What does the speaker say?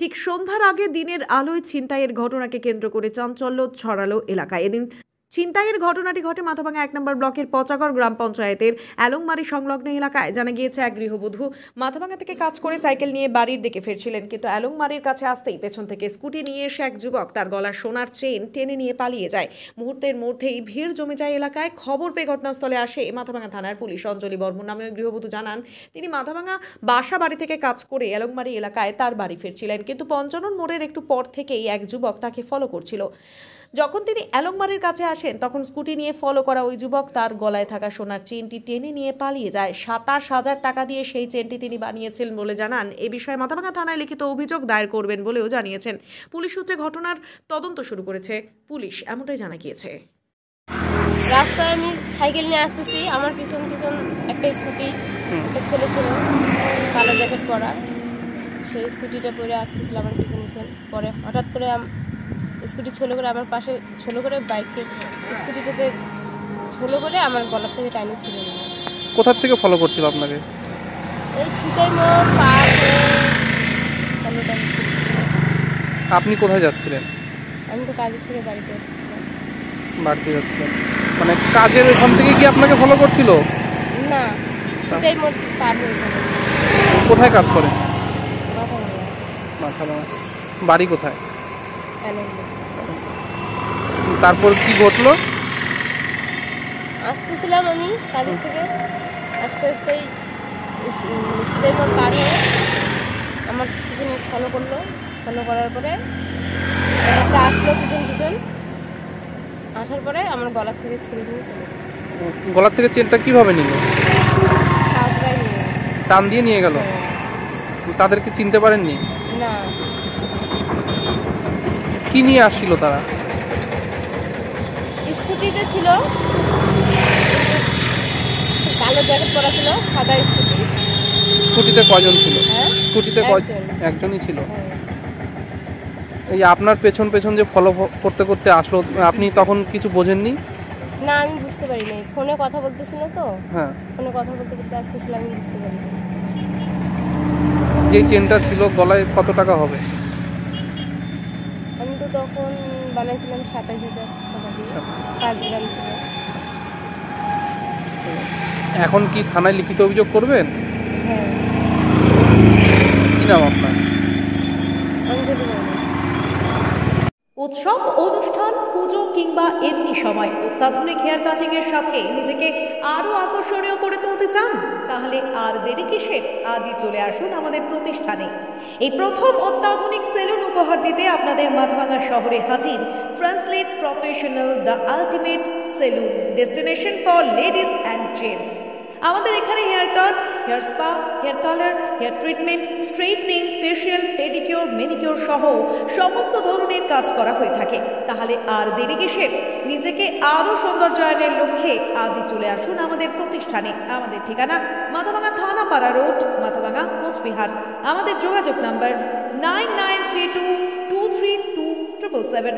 ঠিক সন্ধ্যার আগে দিনের আলোয় ছিনতাইয়ের ঘটনাকে কেন্দ্র করে চাঞ্চল্য ছড়ালো এলাকায়। এদিন ছিনতাইয়ের ঘটনাটি ঘটে মাথাভাঙা ১ নম্বর ব্লকের পচাগড় গ্রাম পঞ্চায়েতের অ্যালংমারি সংলগ্ন এলাকায়। জানা গিয়েছে, এক গৃহবধূ মাথাভাঙা থেকে কাজ করে সাইকেল নিয়ে বাড়ির দিকে ফিরছিলেন, কিন্তু অ্যালংমারির কাছে আসতেই পেছন থেকে স্কুটি নিয়ে এসে এক যুবক তার গলার সোনার চেন টেনে নিয়ে পালিয়ে যায়। মুহূর্তের মধ্যেই ভিড় জমে যায় এলাকায়। খবর পেয়ে ঘটনাস্থলে আসে মাথাভাঙা থানার পুলিশ। অঞ্জলি বর্মন নামে ওই গৃহবধূ জানান, তিনি মাথাভাঙা বাসা বাড়ি থেকে কাজ করে অ্যালংমারি এলাকায় তার বাড়ি ফিরছিলেন, কিন্তু পঞ্চানন মোড়ের একটু পর থেকেই এক যুবক তাকে ফলো করছিল। যখন তিনি অ্যালংমারির কাছে আসেন, তখন স্কুটি নিয়ে ফলো করা ওই যুবক তার গলায় থাকা সোনার চেনটি টেনে নিয়ে পালিয়ে যায়। ২৭,০০০ টাকা দিয়ে সেই চেনটি তিনি বানিয়েছিলেন বলে জানান। এ বিষয়ে মাথাভাঙা থানায় লিখিত অভিযোগ দায়ের করবেন বলেও জানিয়েছেন। পুলিশ সূত্রে ঘটনার তদন্ত শুরু করেছে পুলিশ, এমনটাই জানা গিয়েছে। রাস্তায় আমি সাইকেল নিয়ে আসতেছি, আমার পিছন পিছন একটা স্কুটি, একটা ছেলে ছিল কালো জ্যাকেট পরা, সেই স্কুটিটা পরে আসতেছিল আমার পিছন পিছন। পরে হঠাৎ করে স্কুটি ছোলো করে আমার পাশে ছোলো করে বাইকের স্কুটিটাতে ছোলো করে আমার গলার থেকে টাইনে ছিল। কোথা থেকে ফলো করছিল আপনাকে? এই সুতাই মোড় পার হয়ে। আপনি কোথায় যাচ্ছিলেন? আমি তো কাজের থেকে বাড়িতে আসছিলাম। বাড়িতে যাচ্ছিলেন মানে কাজের ওখান থেকে কি আপনাকে ফলো করছিল? না, সুতাই মোড় পার হয়ে। কোথায় কাজ করেন? মাথাভাঙা। মাথাভাঙা। বাড়ি কোথায়? তারপর কি ঘটলো? আসতেছিলাম আমি কাজের থেকে, আস্তে আস্তেই সুতাই মোড় পার হয়ে আমার পিছনে ফলো করলো। ফলো করার পরে একটা আসলো পিছন পিছন, আসার পরে আমার গলার থেকে ছিঁড়ে নিয়ে চলেছে। গলার থেকে চেনটা কিভাবে নিল? টান দিয়ে নিয়ে গেল। তাদেরকে চিনতে পারেননি? না। কি নিয়ে আসছিল তারা? স্কুটিতে ছিল, কালো জ্যাকেট পরা ছিল, সাদা স্কুটি। স্কুটিতে কয়জন ছিল? স্কুটিতে একজনই ছিল। এই আপনার পেছন পেছন যে ফলো করতে করতে আসলো, আপনি তখন কিছু বোঝেননি? না, আমি বুঝতে পারিনি, ফোনে কথা বলতেছিল তো। হ্যাঁ, ফোনে কথা বলতে বলতে আসতেছিলাম, আমি বুঝতে পারিনি। যে চেনটা ছিল গলায় কত টাকা হবে? আমি তো তখন বানাইছিলাম ২৭,০০০ টাকা দিয়ে, ৫ গ্রাম ছিল। এখন কি থানায় লিখিত অভিযোগ করবেন? হ্যাঁ। কি নাম আপনার? অঞ্জলি বর্মন। উৎসব, অনুষ্ঠান, পুজো কিংবা এমনি সময় অত্যাধুনিক হেয়ার কাটিং এর সাথে নিজেকে আরো আকর্ষণীয় করে তুলতে চান? তাহলে আর দেরি কিসের? আজই চলে আসুন আমাদের প্রতিষ্ঠানে। এই প্রথম অত্যাধুনিক সেলুন উপহার দিতে আপনাদের মাথাভাঙা শহরে হাজির translate professional, the ultimate salon, destination for ladies and gents. আমাদের এখানে hair cut, hair spa, hair colour, hair treatment, straightening, facial, pedicure, manicure সহ সমস্ত ধরনের কাজ করা হয়ে থাকে। তাহলে আর দেরি কিসের? নিজেকে আরও সৌন্দর্যায়নের লক্ষ্যে আজই চলে আসুন আমাদের প্রতিষ্ঠানে। আমাদের ঠিকানা মাথাভাঙা থানাপাড়া রোড, মাথাভাঙা, কোচবিহার। আমাদের যোগাযোগ নাম্বার 9932232777।